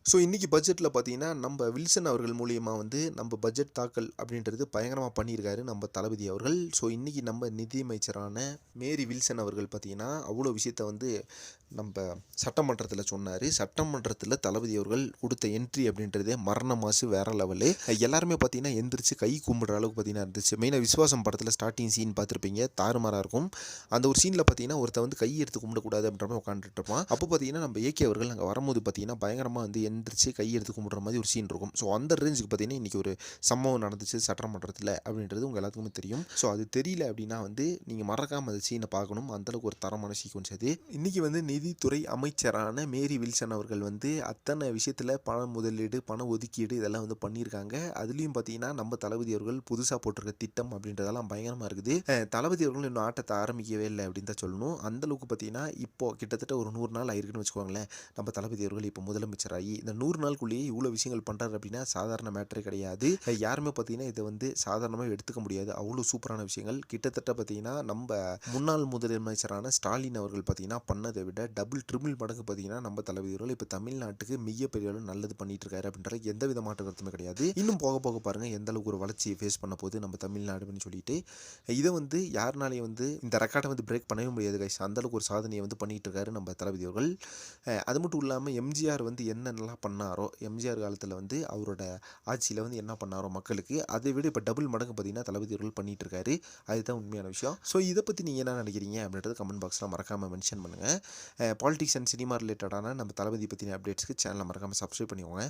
So இன்னைக்கு பட்ஜெட்டில பார்த்தீங்கன்னா, நம்ப வில்சன் அவர்கள் மூலியமா வந்து நம்ப பட்ஜெட் தாக்கல் அப்படின்றது பயங்கரமா பண்ணியிருக்காரு நம்ப தளபதி அவர்கள். ஸோ இன்னைக்கு நம்ம நிதியமைச்சரான மேரி வில்சன் அவர்கள் பார்த்தீங்கன்னா, அவ்வளோ விஷயத்த வந்து நம்ப சட்டமன்றத்தில சொன்னாரு. சட்டமன்றத்தில தளபதி அவர்கள் குடுத்த என்ட்ரி அப்படின்றதே மரண மாசு வேற லெவலு. எல்லாருமே பார்த்தீங்கன்னா, எந்திரிச்சு கை கும்பிடுற அளவுக்கு பார்த்தீங்கன்னா இருந்துச்சு. மெயினா விஸ்வாசம் படத்தில ஸ்டார்ட்டிங் சீன் பார்த்திருப்பீங்க. தாறுமாறா இருக்கும். அந்த ஒரு சீன்ல பார்த்தீங்கன்னா, ஒருத்தன் வந்து கை எடுத்து கும்பிடக்கூடாது அப்படின்ற மாரி உட்காந்துட்டு இருப்பான். அப்போ பார்த்தீங்கன்னா, நம்ம ஏகே அவர்கள் அங்க வரும்போது பார்த்தீங்கன்னா, பயங்கரமா வந்து எந்திரிச்சு கை எடுத்து கும்பிடுற மாரி ஒரு சீன் இருக்கும். ஸோ அந்த ரேஞ்சுக்கு பார்த்தீங்கன்னா, இன்னைக்கு ஒரு சம்பவம் நடந்துச்சு சட்டமன்றத்தில அப்படின்றது உங்க எல்லாத்துக்குமே தெரியும். ஸோ அது தெரியல அப்படின்னா வந்து, நீங்க மறக்காம அந்த சீன பார்க்கணும். அந்த அளவுக்கு ஒரு தரமான சீக்வென்ஸ் அது. இன்னைக்கு வந்து நிதித்துறை அமைச்சரான மேரி வில்சன் அவர்கள் வந்து அத்தனை விஷயத்தில பண முதலீடு, பண ஒதுக்கீடு இதெல்லாம் வந்து பண்ணியிருக்காங்க. அதுலயும் பார்த்தீங்கன்னா, நம்ம தளபதி அவர்கள் புதுசா போட்டிருக்க திட்டம் அப்படின்றதெல்லாம் பயங்கரமா இருக்குது. தளபதி அவர்கள் இன்னும் ஆட்டத்த ஆரம்பிக்கவே இல்ல அப்படின்னு தான் சொல்லணும். அந்த அளவுக்கு பார்த்தீங்கன்னா, இப்போ கிட்டத்தட்ட ஒரு 100 நாள் ஆயிருக்குன்னு வச்சுக்கோங்களேன். நம்ம தளபதி அவர்கள் இப்போ முதலமைச்சராகி இந்த 100 நாளுக்குள்ளேயே இவ்வளோ விஷயங்கள் பண்றாரு அப்படின்னா சாதாரண மேட்டரே கிடையாது. யாருமே பார்த்தீங்கன்னா, இத வந்து சாதாரணமா எடுத்துக்க முடியாது. அவ்வளோ சூப்பரான விஷயங்கள். கிட்டத்தட்ட பார்த்தீங்கன்னா, நம்ப முன்னாள் முதலமைச்சரான ஸ்டாலின் அவர்கள் பார்த்தீங்கன்னா, பண்ணத விட டபுள், ட்ரிபிள் மடங்கு பார்த்தீங்கன்னா, நம்ம தளபதி அவர்கள் இப்ப தமிழ்நாட்டுக்கு மிகப்பெரிய அளவு நல்லது பண்ணிட்டு இருக்காரு அப்படின்ற எந்த விதமான கருத்துமே கிடையாது. இன்னும் போக போக பாருங்க எந்த அளவுக்கு ஒரு வளர்ச்சியை ஃபேஸ் பண்ண போகுது நம்ம தமிழ்நாடு அப்படின்னு சொல்லிட்டு. இத வந்து யாருனாலயும் வந்து இந்த ரெக்கார்ட வந்து பிரேக் பண்ணவே முடியாது கைஸ். அந்த அளவுக்கு ஒரு சாதனைய வந்து பண்ணிட்டு இருக்காரு நம்ம தளபதி அவர்கள். அது மட்டும் இல்லாம எம்ஜிஆர் வந்து என்னென்னலாம் பண்ணாரோ, எம்ஜிஆர் காலத்தில வந்து அவரோட ஆட்சியில வந்து என்ன பண்ணாரோ மக்களுக்கு, அதை விட இப்ப டபுள் மடங்கு பார்த்தீங்கன்னா, தளபதி அவர்கள் பண்ணிட்டு இருக்காரு. அதுதான் உண்மையான விஷயம். ஸோ இத பத்தி நீங்க என்ன நினைக்கிறீங்க அப்படின்றத கமெண்ட் பாக்ஸ்ல மறக்காம மென்ஷன் பண்ணுங்க. பாலிடிக்ஸ் அண்ட் சினிமா ரிலேட்டடான நம்ம தளபதி பத்தின அப்டேட்ஸ்க்கு சேனல மறக்காம சப்ஸ்கிரைப் பண்ணிக்கோங்க.